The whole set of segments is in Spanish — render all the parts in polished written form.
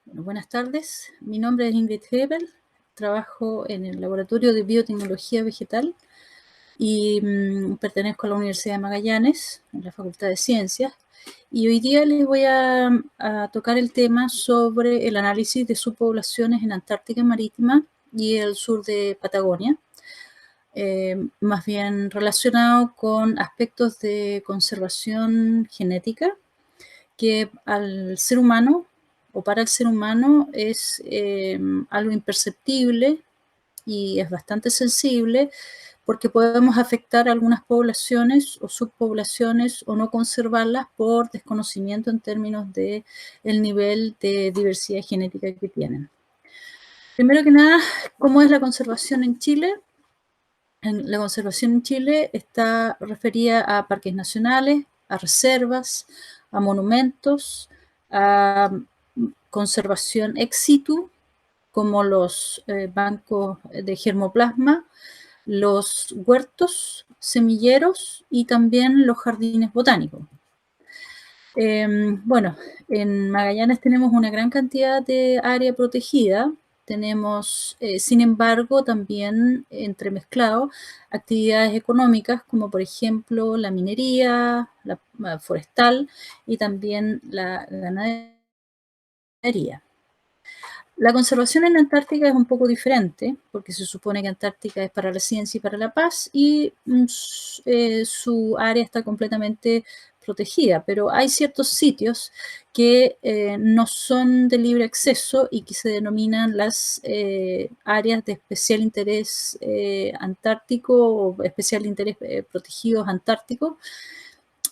Bueno, buenas tardes, mi nombre es Ingrid Hebel, trabajo en el Laboratorio de Biotecnología Vegetal y pertenezco a la Universidad de Magallanes, en la Facultad de Ciencias, y hoy día les voy a tocar el tema sobre el análisis de subpoblaciones en Antártica Marítima y el sur de Patagonia, más bien relacionado con aspectos de conservación genética que al ser humano o para el ser humano es algo imperceptible y es bastante sensible porque podemos afectar a algunas poblaciones o subpoblaciones o no conservarlas por desconocimiento en términos de el nivel de diversidad genética que tienen. Primero que nada, ¿cómo es la conservación en Chile? La conservación en Chile está referida a parques nacionales, a reservas, a monumentos, a conservación ex situ, como los bancos de germoplasma, los huertos, semilleros y también los jardines botánicos. Bueno, en Magallanes tenemos una gran cantidad de área protegida. Tenemos, sin embargo, también entremezclado actividades económicas como por ejemplo la minería, la forestal y también la ganadería. La conservación en Antártica es un poco diferente, porque se supone que Antártica es para la ciencia y para la paz, y su área está completamente protegida, pero hay ciertos sitios que no son de libre acceso y que se denominan las áreas de especial interés antártico o especial interés protegidos antárticos.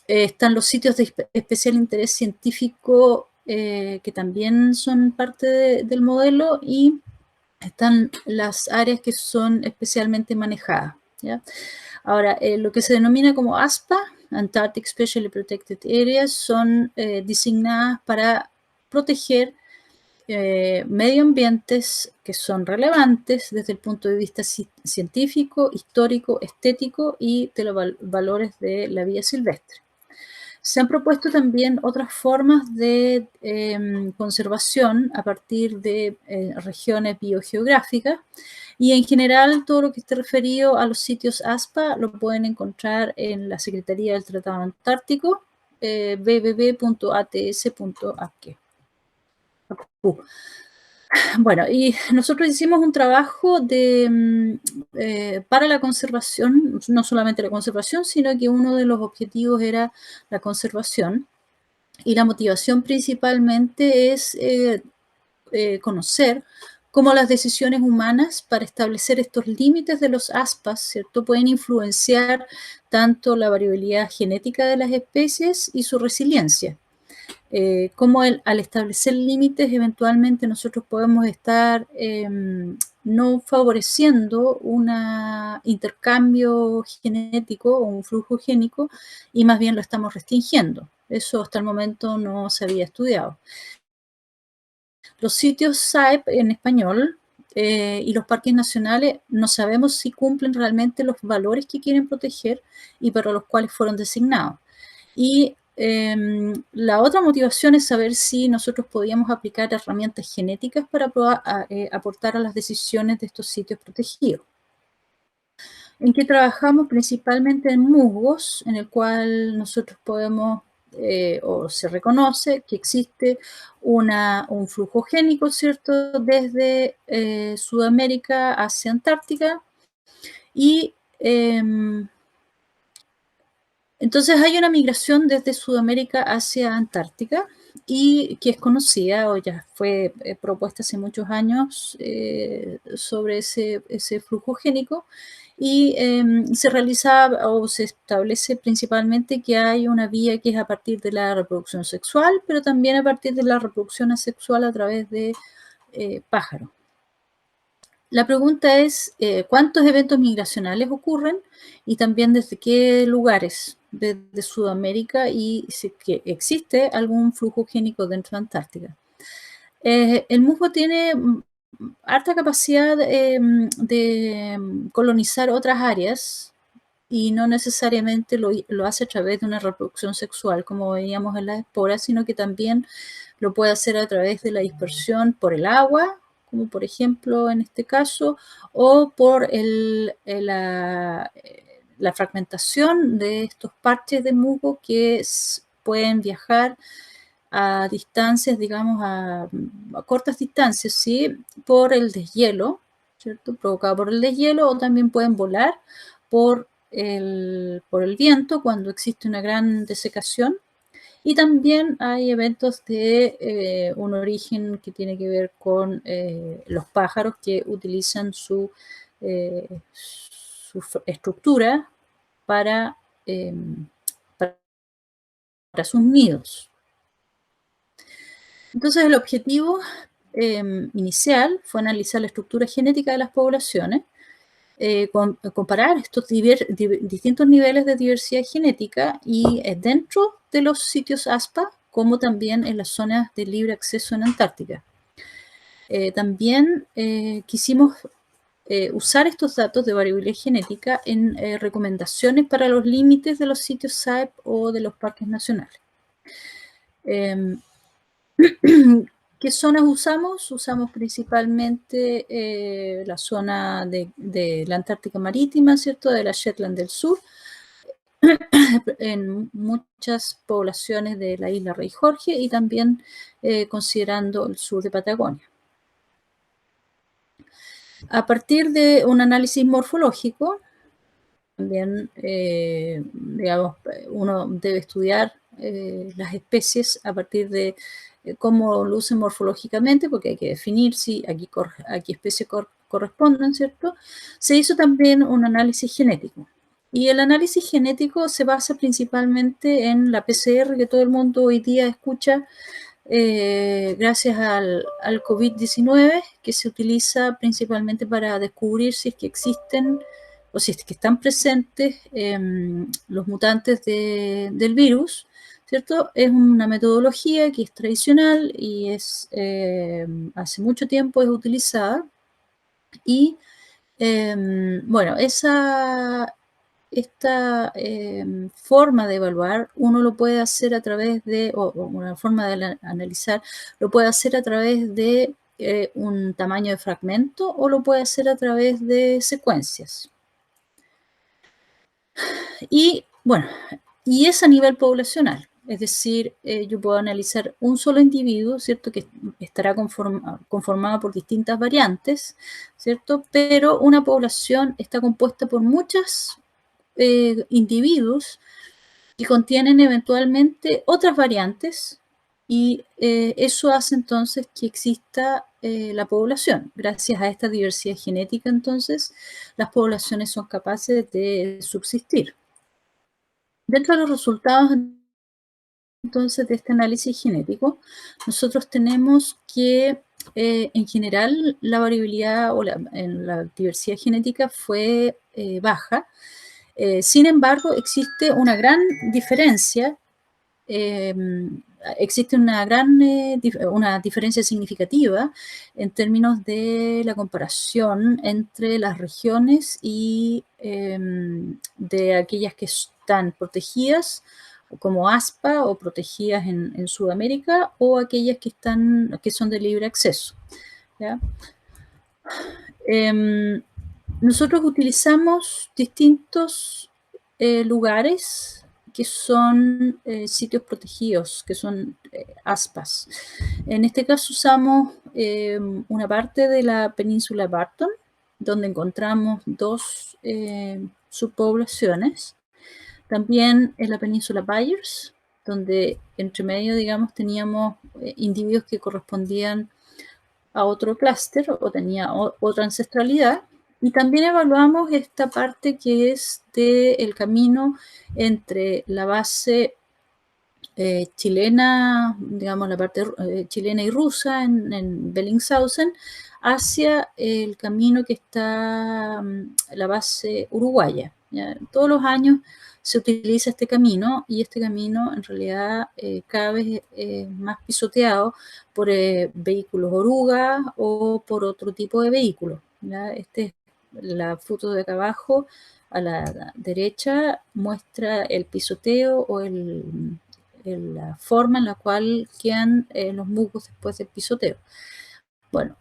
Están los sitios de especial interés científico que también son parte del modelo, y están las áreas que son especialmente manejadas, ¿ya? Ahora, lo que se denomina como ASPA, Antarctic Specially Protected Areas, son designadas para proteger medio ambientes que son relevantes desde el punto de vista científico, histórico, estético y de los valores de la vida silvestre. Se han propuesto también otras formas de conservación a partir de regiones biogeográficas, y en general todo lo que esté referido a los sitios ASPA lo pueden encontrar en la Secretaría del Tratado Antártico, www.ats.ac. Bueno, y nosotros hicimos un trabajo para la conservación, no solamente la conservación, sino que uno de los objetivos era la conservación. Y la motivación principalmente es conocer cómo las decisiones humanas para establecer estos límites de los ASPAs, ¿cierto?, pueden influenciar tanto la variabilidad genética de las especies y su resiliencia. Cómo al establecer límites eventualmente nosotros podemos estar no favoreciendo un intercambio genético o un flujo génico, y más bien lo estamos restringiendo. Eso hasta el momento no se había estudiado. Los sitios SAEP en español y los parques nacionales no sabemos si cumplen realmente los valores que quieren proteger y para los cuales fueron designados. Y la otra motivación es saber si nosotros podíamos aplicar herramientas genéticas para aportar a las decisiones de estos sitios protegidos. En que trabajamos principalmente en musgos, en el cual nosotros podemos, o se reconoce que existe un flujo génico, ¿cierto?, desde Sudamérica hacia Antártica, y entonces hay una migración desde Sudamérica hacia Antártica, y que es conocida o ya fue propuesta hace muchos años sobre ese flujo génico, y se realiza o se establece principalmente que hay una vía que es a partir de la reproducción sexual, pero también a partir de la reproducción asexual a través de pájaros. La pregunta es, ¿cuántos eventos migracionales ocurren? Y también desde qué lugares de Sudamérica, y si que existe algún flujo génico dentro de Antártica. El musgo tiene harta capacidad de colonizar otras áreas, y no necesariamente lo hace a través de una reproducción sexual, como veíamos en las esporas, sino que también lo puede hacer a través de la dispersión por el agua, como por ejemplo en este caso, o por la fragmentación de estos parches de musgo que pueden viajar a distancias, digamos, a cortas distancias, ¿sí? Por el deshielo, ¿cierto? Provocado por el deshielo, o también pueden volar por el viento cuando existe una gran desecación. Y también hay eventos de un origen que tiene que ver con los pájaros que utilizan su estructura para, para sus nidos. Entonces el objetivo inicial fue analizar la estructura genética de las poblaciones, comparar estos distintos niveles de diversidad genética y dentro de los sitios ASPA, como también en las zonas de libre acceso en Antártica. También quisimos usar estos datos de variabilidad genética en recomendaciones para los límites de los sitios SAEP o de los parques nacionales. ¿Qué zonas usamos? Usamos principalmente la zona de la Antártica Marítima, ¿cierto? De la Shetland del Sur, en muchas poblaciones de la isla Rey Jorge y también considerando el sur de Patagonia. A partir de un análisis morfológico, también, digamos, uno debe estudiar las especies a partir de cómo lucen morfológicamente, porque hay que definir si a qué especie corresponden, ¿cierto? Se hizo también un análisis genético. Y el análisis genético se basa principalmente en la PCR que todo el mundo hoy día escucha gracias al COVID-19, que se utiliza principalmente para descubrir si es que existen o si es que están presentes los mutantes del virus, ¿cierto? Es una metodología que es tradicional y hace mucho tiempo es utilizada. Y bueno, esta forma de evaluar uno lo puede hacer a través o una forma de analizar, lo puede hacer a través de un tamaño de fragmento o lo puede hacer a través de secuencias. Y bueno, y es a nivel poblacional, es decir, yo puedo analizar un solo individuo, ¿cierto? Que estará conformado por distintas variantes, ¿cierto? Pero una población está compuesta por muchos individuos que contienen eventualmente otras variantes y eso hace entonces que exista la población. Gracias a esta diversidad genética, entonces, las poblaciones son capaces de subsistir. Dentro de los resultados, entonces, de este análisis genético, nosotros tenemos que, en general, la variabilidad en la diversidad genética fue baja. Sin embargo, existe una gran diferencia, existe una diferencia significativa en términos de la comparación entre las regiones y de aquellas que están protegidas como ASPA o protegidas en Sudamérica o aquellas que son de libre acceso, ¿ya? Nosotros utilizamos distintos lugares que son sitios protegidos, que son ASPAs. En este caso usamos una parte de la península Barton, donde encontramos dos subpoblaciones. También en la península Byers, donde entre medio, digamos, teníamos individuos que correspondían a otro clúster o tenía otra ancestralidad. Y también evaluamos esta parte que es del camino entre la base chilena, digamos la parte chilena y rusa en Bellingshausen, hacia el camino que está la base uruguaya. ¿Ya? Todos los años se utiliza este camino y este camino en realidad cada vez es más pisoteado por vehículos oruga o por otro tipo de vehículos. ¿Ya? Este La foto de acá abajo, a la derecha, muestra el pisoteo o la forma en la cual quedan los musgos después del pisoteo. Bueno,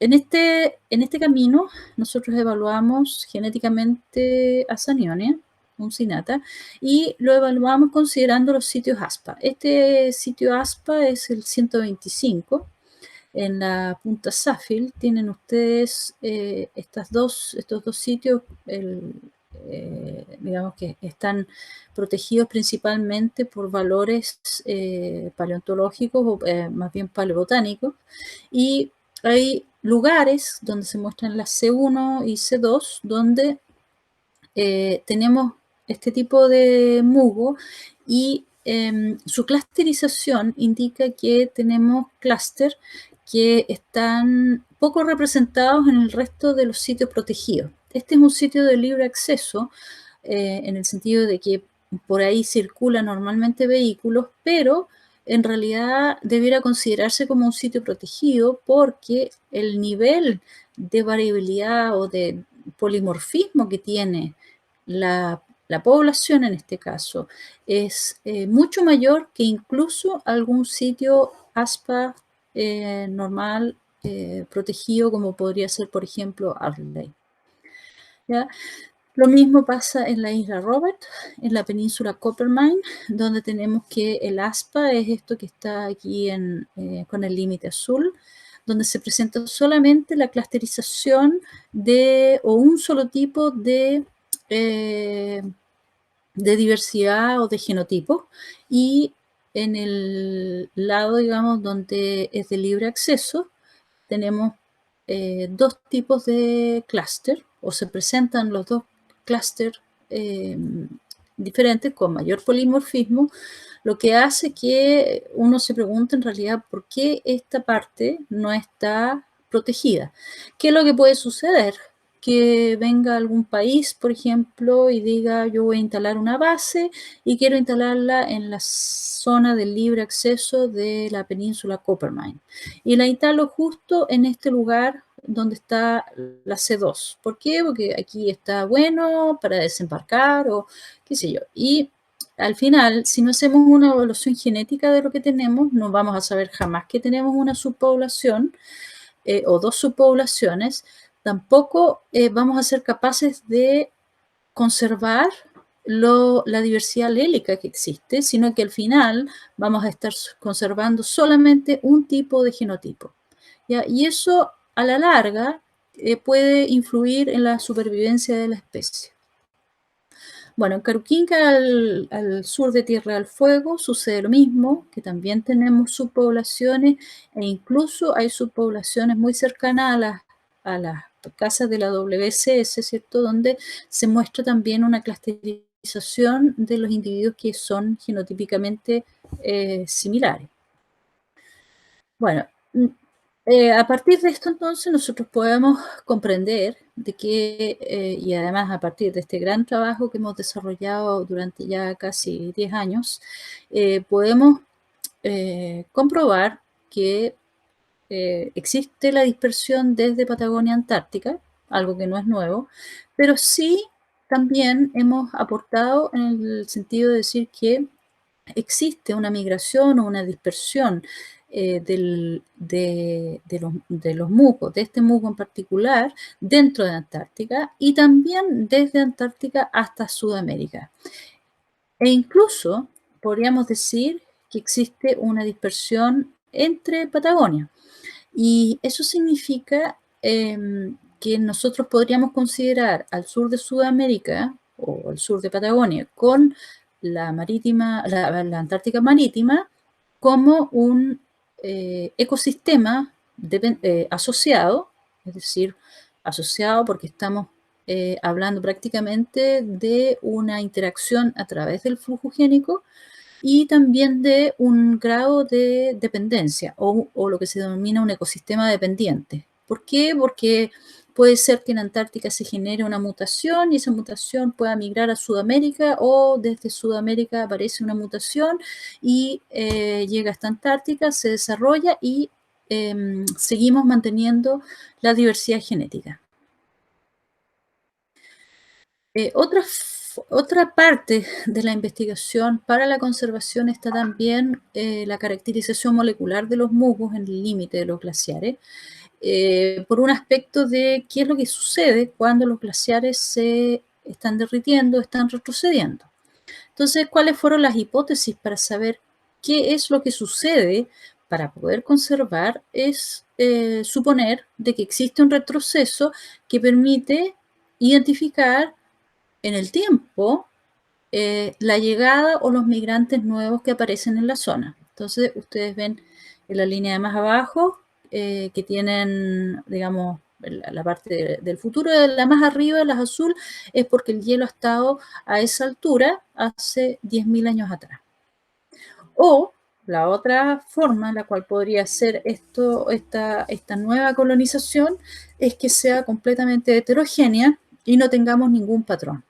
en este camino nosotros evaluamos genéticamente a Sanionia, un cinata, y lo evaluamos considerando los sitios ASPA. Este sitio ASPA es el 125. En la punta Safil tienen ustedes estos dos sitios, digamos que están protegidos principalmente por valores paleontológicos o más bien paleobotánicos, y hay lugares donde se muestran las C1 y C2 donde tenemos este tipo de musgo y su clusterización indica que tenemos clúster que están poco representados en el resto de los sitios protegidos. Este es un sitio de libre acceso en el sentido de que por ahí circulan normalmente vehículos, pero en realidad debiera considerarse como un sitio protegido porque el nivel de variabilidad o de polimorfismo que tiene la población en este caso es mucho mayor que incluso algún sitio ASPA normal protegido como podría ser, por ejemplo, Arley. ¿Ya? Lo mismo pasa en la isla Robert, en la península Coppermine, donde tenemos que el ASPA es esto que está aquí con el límite azul, donde se presenta solamente la clusterización o un solo tipo de diversidad o de genotipo, y en el lado, digamos, donde es de libre acceso, tenemos dos tipos de clúster, o se presentan los dos clúster diferentes con mayor polimorfismo, lo que hace que uno se pregunte en realidad por qué esta parte no está protegida. ¿Qué es lo que puede suceder? Que venga algún país, por ejemplo, y diga yo voy a instalar una base y quiero instalarla en la zona de libre acceso de la península Coppermine. Y la instalo justo en este lugar donde está la C2. ¿Por qué? Porque aquí está bueno para desembarcar o qué sé yo. Y al final, si no hacemos una evaluación genética de lo que tenemos, no vamos a saber jamás que tenemos una subpoblación o dos subpoblaciones. Tampoco vamos a ser capaces de conservar la diversidad alélica que existe, sino que al final vamos a estar conservando solamente un tipo de genotipo. ¿Ya? Y eso a la larga puede influir en la supervivencia de la especie. Bueno, en Caruquinca, al sur de Tierra del Fuego, sucede lo mismo, que también tenemos subpoblaciones e incluso hay subpoblaciones muy cercanas a las casas de la WCS, ¿cierto? Donde se muestra también una clusterización de los individuos que son genotípicamente similares. Bueno, a partir de esto entonces nosotros podemos comprender de que, y además a partir de este gran trabajo que hemos desarrollado durante ya casi 10 años, podemos comprobar que existe la dispersión desde Patagonia a Antártica, algo que no es nuevo, pero sí también hemos aportado en el sentido de decir que existe una migración o una dispersión de los musgos, de este musgo en particular, dentro de Antártica y también desde Antártica hasta Sudamérica. E incluso podríamos decir que existe una dispersión entre Patagonia. Y eso significa que nosotros podríamos considerar al sur de Sudamérica o al sur de Patagonia con la Antártica marítima como un ecosistema asociado, es decir, asociado porque estamos hablando prácticamente de una interacción a través del flujo génico y también de un grado de dependencia o lo que se denomina un ecosistema dependiente. ¿Por qué? Porque puede ser que en Antártica se genere una mutación y esa mutación pueda migrar a Sudamérica o desde Sudamérica aparece una mutación y llega hasta Antártica, se desarrolla y seguimos manteniendo la diversidad genética. Otra parte de la investigación para la conservación está también la caracterización molecular de los musgos en el límite de los glaciares, por un aspecto de qué es lo que sucede cuando los glaciares se están derritiendo, están retrocediendo. Entonces, ¿cuáles fueron las hipótesis para saber qué es lo que sucede para poder conservar? Es suponer de que existe un retroceso que permite identificar en el tiempo la llegada o los migrantes nuevos que aparecen en la zona. Entonces, ustedes ven en la línea de más abajo que tienen, digamos, la parte del futuro, de la más arriba, las azul, es porque el hielo ha estado a esa altura hace 10.000 años atrás. O la otra forma, la cual podría ser esta nueva colonización, es que sea completamente heterogénea y no tengamos ningún patrón.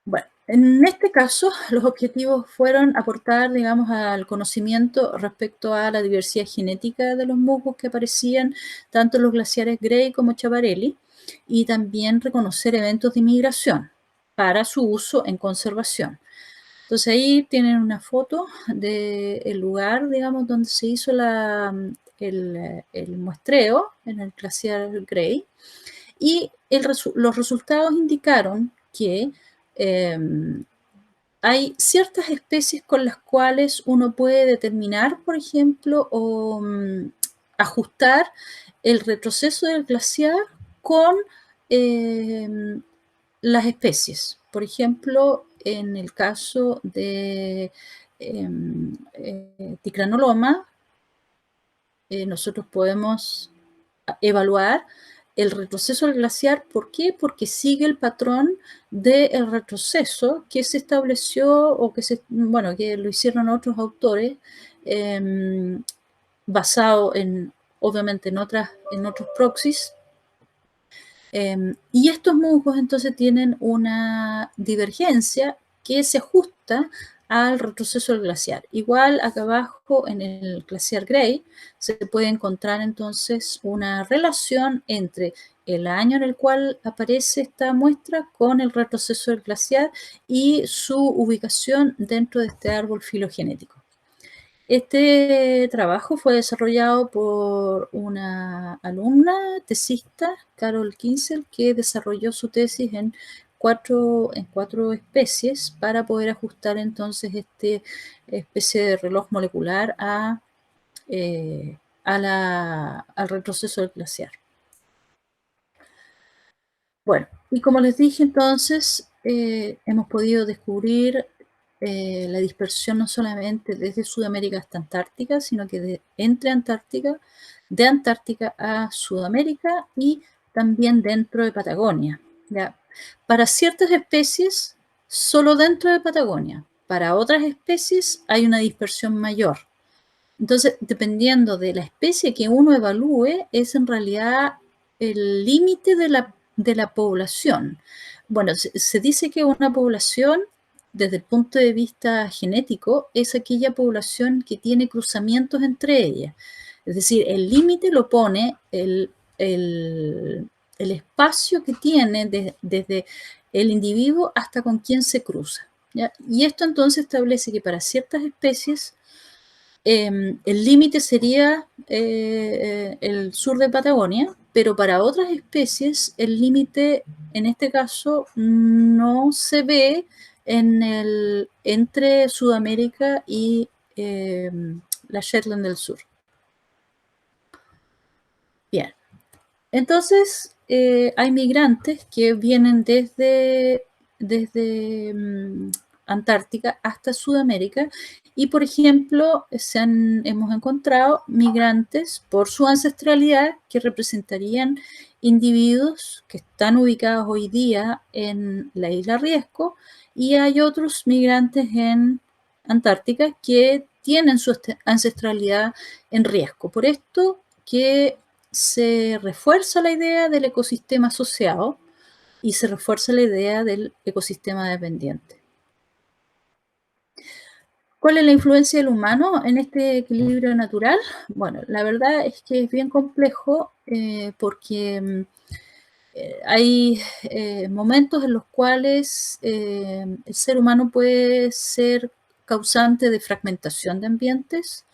Bueno, en este caso, los objetivos fueron aportar, digamos, al conocimiento respecto a la diversidad genética de los musgos que aparecían tanto en los glaciares Grey como Schiaparelli, y también reconocer eventos de migración para su uso en conservación. Entonces ahí tienen una foto del lugar, digamos, donde se hizo el muestreo en el glaciar Grey, y los resultados indicaron que hay ciertas especies con las cuales uno puede determinar, por ejemplo, o ajustar el retroceso del glaciar con las especies. Por ejemplo, en el caso de Ticranoloma, nosotros podemos evaluar el retroceso del glaciar. ¿Por qué? Porque sigue el patrón del retroceso que se estableció o que lo hicieron otros autores, basado obviamente en otros proxies. Y estos musgos entonces tienen una divergencia que se ajusta al retroceso del glaciar. Igual acá abajo en el glaciar Grey se puede encontrar entonces una relación entre el año en el cual aparece esta muestra con el retroceso del glaciar y su ubicación dentro de este árbol filogenético. Este trabajo fue desarrollado por una alumna tesista, Carol Kinsel, que desarrolló su tesis en cuatro especies para poder ajustar entonces esta especie de reloj molecular al retroceso del glaciar. Bueno, y como les dije entonces, hemos podido descubrir la dispersión no solamente desde Sudamérica hasta Antártica, sino que entre Antártica, de Antártica a Sudamérica y también dentro de Patagonia. ¿Ya? Para ciertas especies, solo dentro de Patagonia. Para otras especies hay una dispersión mayor. Entonces, dependiendo de la especie que uno evalúe, es en realidad el límite de la población. Bueno, se dice que una población, desde el punto de vista genético, es aquella población que tiene cruzamientos entre ellas. Es decir, el límite lo pone el espacio que tiene desde el individuo hasta con quien se cruza. ¿Ya? Y esto entonces establece que para ciertas especies el límite sería el sur de Patagonia, pero para otras especies el límite, en este caso, no se ve entre Sudamérica y la Shetland del Sur. Bien, entonces hay migrantes que vienen desde Antártica hasta Sudamérica, y por ejemplo hemos encontrado migrantes por su ancestralidad que representarían individuos que están ubicados hoy día en la isla Riesco, y hay otros migrantes en Antártica que tienen su ancestralidad en Riesco. Por esto que se refuerza la idea del ecosistema asociado y se refuerza la idea del ecosistema dependiente. ¿Cuál es la influencia del humano en este equilibrio natural? Bueno, la verdad es que es bien complejo porque Hay momentos en los cuales el ser humano puede ser causante de fragmentación de ambientes,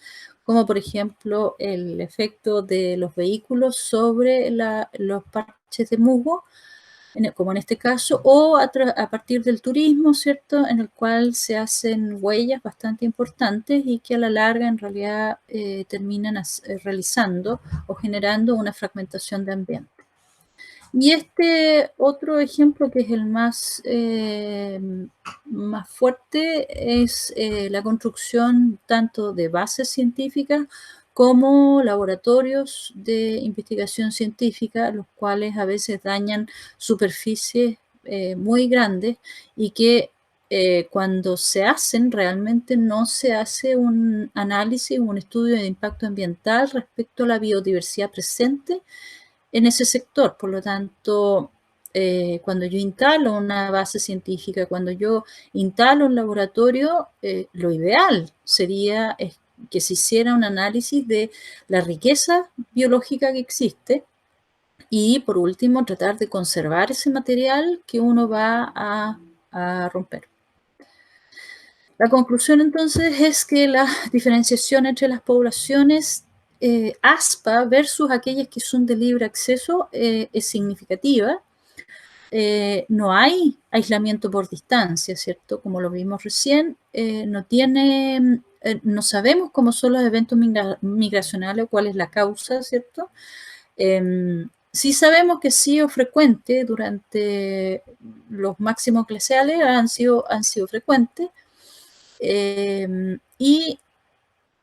como por ejemplo el efecto de los vehículos sobre los parches de musgo, como en este caso, o a partir del turismo, ¿cierto?, en el cual se hacen huellas bastante importantes y que a la larga en realidad terminan realizando o generando una fragmentación de ambiente. Y este otro ejemplo, que es el más fuerte, es la construcción tanto de bases científicas como laboratorios de investigación científica, los cuales a veces dañan superficies muy grandes y que cuando se hacen realmente no se hace un análisis, un estudio de impacto ambiental respecto a la biodiversidad presente en ese sector. Por lo tanto, cuando yo instalo una base científica, cuando yo instalo un laboratorio, lo ideal sería que se hiciera un análisis de la riqueza biológica que existe y, por último, tratar de conservar ese material que uno va a romper. La conclusión entonces es que la diferenciación entre las poblaciones ASPA versus aquellas que son de libre acceso es significativa. No hay aislamiento por distancia, ¿cierto? Como lo vimos recién, no sabemos cómo son los eventos migracionales o cuál es la causa, ¿cierto? Sí sabemos que ha sido frecuente durante los máximos glaciales, han sido frecuentes. Y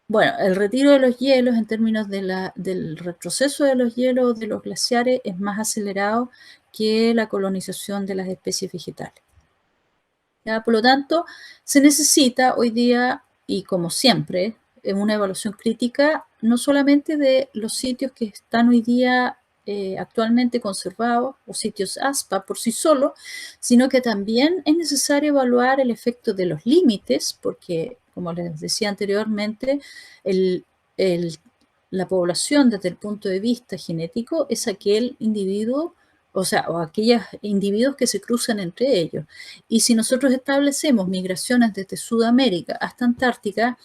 bueno, el retiro de los hielos en términos del retroceso de los hielos de los glaciares es más acelerado que la colonización de las especies vegetales. ¿Ya? Por lo tanto, se necesita hoy día, y como siempre, una evaluación crítica no solamente de los sitios que están hoy día actualmente conservados, o sitios ASPA por sí solos, sino que también es necesario evaluar el efecto de los límites, porque, como les decía anteriormente, la población desde el punto de vista genético es aquel individuo, o aquellos individuos que se cruzan entre ellos. Y si nosotros establecemos migraciones desde Sudamérica hasta Antártica,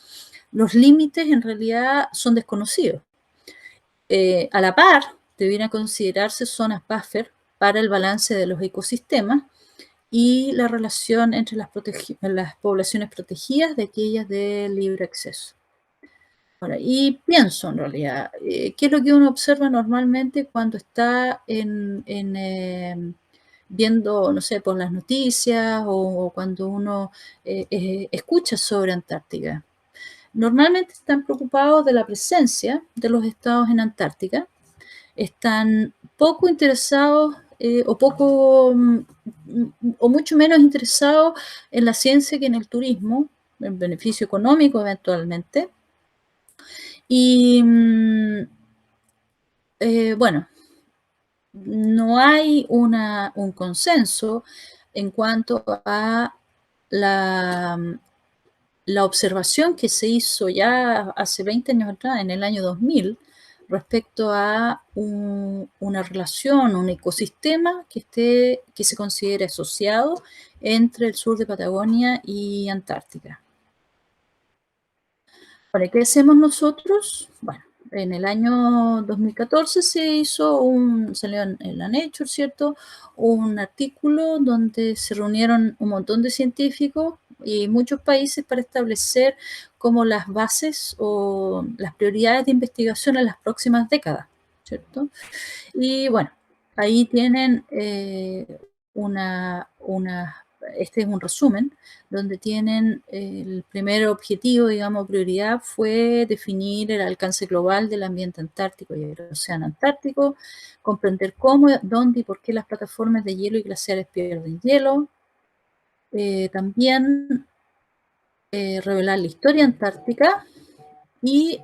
los límites en realidad son desconocidos. A la par, debieran considerarse zonas buffer para el balance de los ecosistemas y la relación entre las poblaciones protegidas de aquellas de libre acceso. Ahora, y pienso en realidad, ¿qué es lo que uno observa normalmente cuando está viendo, no sé, por las noticias o cuando uno escucha sobre Antártica? Normalmente están preocupados de la presencia de los estados en Antártica, están poco interesados o mucho menos interesados en la ciencia que en el turismo, en beneficio económico eventualmente. Y bueno, no hay un consenso en cuanto a la observación que se hizo ya hace 20 años atrás, en el año 2000, respecto a una relación, un ecosistema que se considere asociado entre el sur de Patagonia y Antártica. Bueno, ¿qué hacemos nosotros? Bueno, en el año 2014 salió en la Nature, ¿cierto? Un artículo donde se reunieron un montón de científicos y muchos países para establecer como las bases o las prioridades de investigación en las próximas décadas, ¿cierto? Y bueno, ahí tienen este es un resumen, donde tienen el primer objetivo, digamos, prioridad, fue definir el alcance global del ambiente antártico y el océano Antártico, comprender cómo, dónde y por qué las plataformas de hielo y glaciares pierden hielo, también revelar la historia antártica y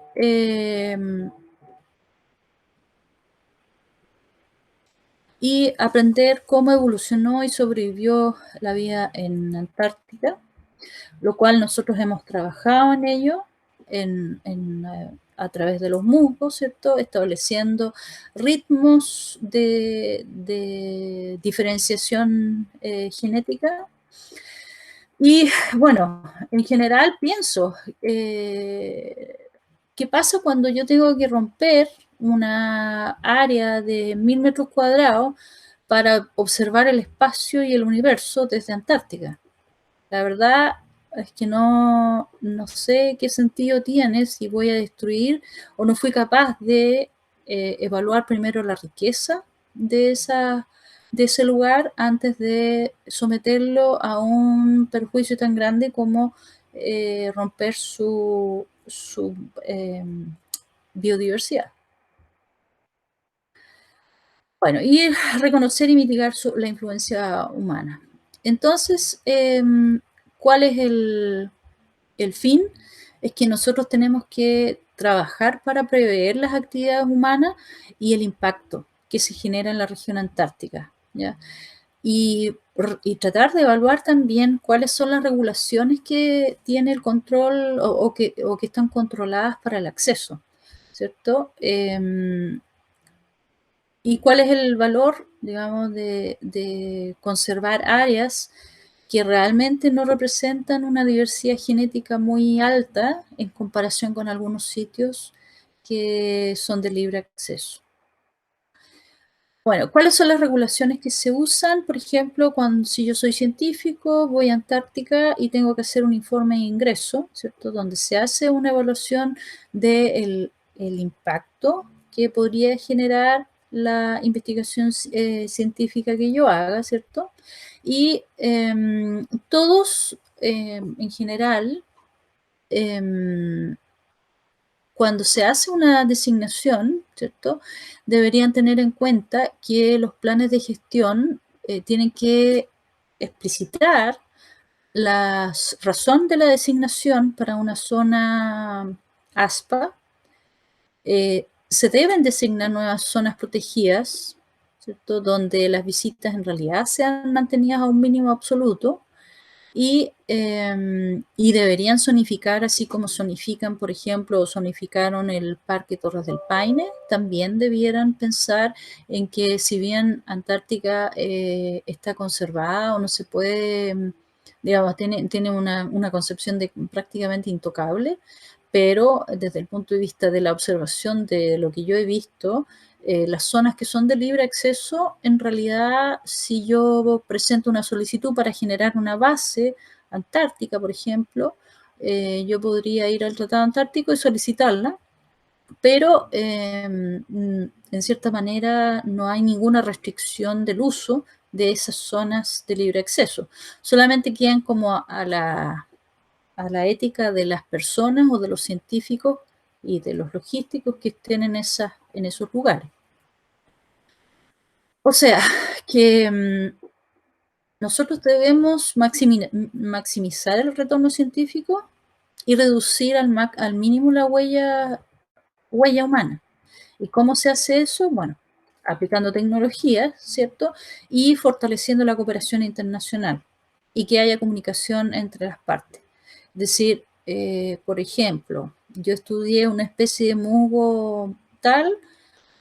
aprender cómo evolucionó y sobrevivió la vida en Antártica, lo cual nosotros hemos trabajado en ello, en a través de los musgos, ¿cierto? Estableciendo ritmos de diferenciación genética. Y bueno, en general pienso, ¿qué pasa cuando yo tengo que romper una área de 1000 metros cuadrados para observar el espacio y el universo desde Antártica? La verdad es que no sé qué sentido tiene si voy a destruir o no fui capaz de evaluar primero la riqueza de, de ese lugar antes de someterlo a un perjuicio tan grande como romper su biodiversidad. Bueno, y reconocer y mitigar la influencia humana. Entonces, ¿cuál es el fin? Es que nosotros tenemos que trabajar para prever las actividades humanas y el impacto que se genera en la región antártica, ¿ya? Y tratar de evaluar también cuáles son las regulaciones que tiene el control o que están controladas para el acceso, ¿cierto? ¿Y cuál es el valor, digamos, de conservar áreas que realmente no representan una diversidad genética muy alta en comparación con algunos sitios que son de libre acceso? Bueno, ¿cuáles son las regulaciones que se usan? Por ejemplo, si yo soy científico, voy a Antártica y tengo que hacer un informe de ingreso, ¿cierto? Donde se hace una evaluación del el impacto que podría generar la investigación científica que yo haga, ¿cierto? Y todos, en general, cuando se hace una designación, ¿cierto? Deberían tener en cuenta que los planes de gestión tienen que explicitar la razón de la designación para una zona ASPA. Se deben designar nuevas zonas protegidas, ¿cierto? Donde las visitas en realidad sean mantenidas a un mínimo absoluto. Y deberían zonificar así como zonifican, por ejemplo, o zonificaron el Parque Torres del Paine, también debieran pensar en que si bien Antártica está conservada o no se puede, digamos, tiene una concepción de prácticamente intocable, pero desde el punto de vista de la observación de lo que yo he visto, las zonas que son de libre acceso, en realidad, si yo presento una solicitud para generar una base antártica, por ejemplo, yo podría ir al Tratado Antártico y solicitarla, pero en cierta manera no hay ninguna restricción del uso de esas zonas de libre acceso. Solamente quedan como a la ética de las personas o de los científicos y de los logísticos que estén en esos lugares. O sea, que nosotros debemos maximizar el retorno científico y reducir al mínimo la huella humana. ¿Y cómo se hace eso? Bueno, aplicando tecnologías, ¿cierto? Y fortaleciendo la cooperación internacional y que haya comunicación entre las partes. Es decir, por ejemplo, yo estudié una especie de musgo tal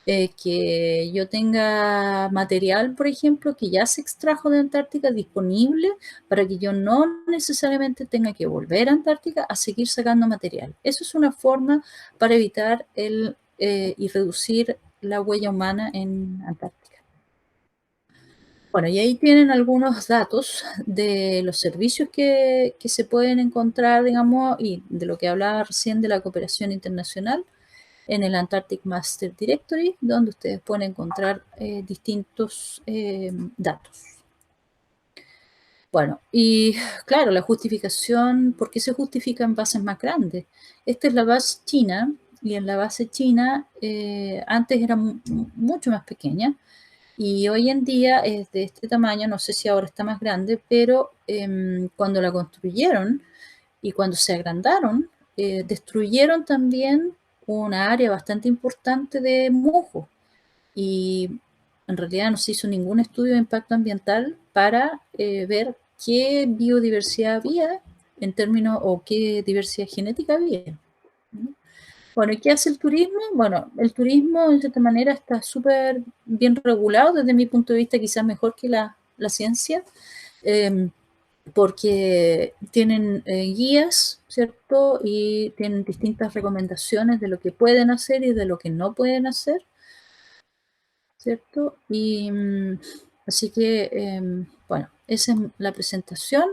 que yo tenga material, por ejemplo, que ya se extrajo de Antártica disponible para que yo no necesariamente tenga que volver a Antártica a seguir sacando material. Eso es una forma para evitar y reducir la huella humana en Antártica. Bueno, y ahí tienen algunos datos de los servicios que se pueden encontrar, digamos, y de lo que hablaba recién de la cooperación internacional en el Antarctic Master Directory, donde ustedes pueden encontrar distintos datos. Bueno, y claro, la justificación, ¿por qué se justifica en bases más grandes? Esta es la base china, y en la base china antes era mucho más pequeña, y hoy en día es de este tamaño, no sé si ahora está más grande, pero cuando la construyeron y cuando se agrandaron, destruyeron también una área bastante importante de musgo. Y en realidad no se hizo ningún estudio de impacto ambiental para ver qué biodiversidad había en términos o qué diversidad genética había, ¿no? Bueno, ¿y qué hace el turismo? Bueno, el turismo de cierta manera está súper bien regulado desde mi punto de vista, quizás mejor que la ciencia, em, porque tienen guías, ¿cierto? Y tienen distintas recomendaciones de lo que pueden hacer y de lo que no pueden hacer, ¿cierto? Y así que, bueno, esa es la presentación.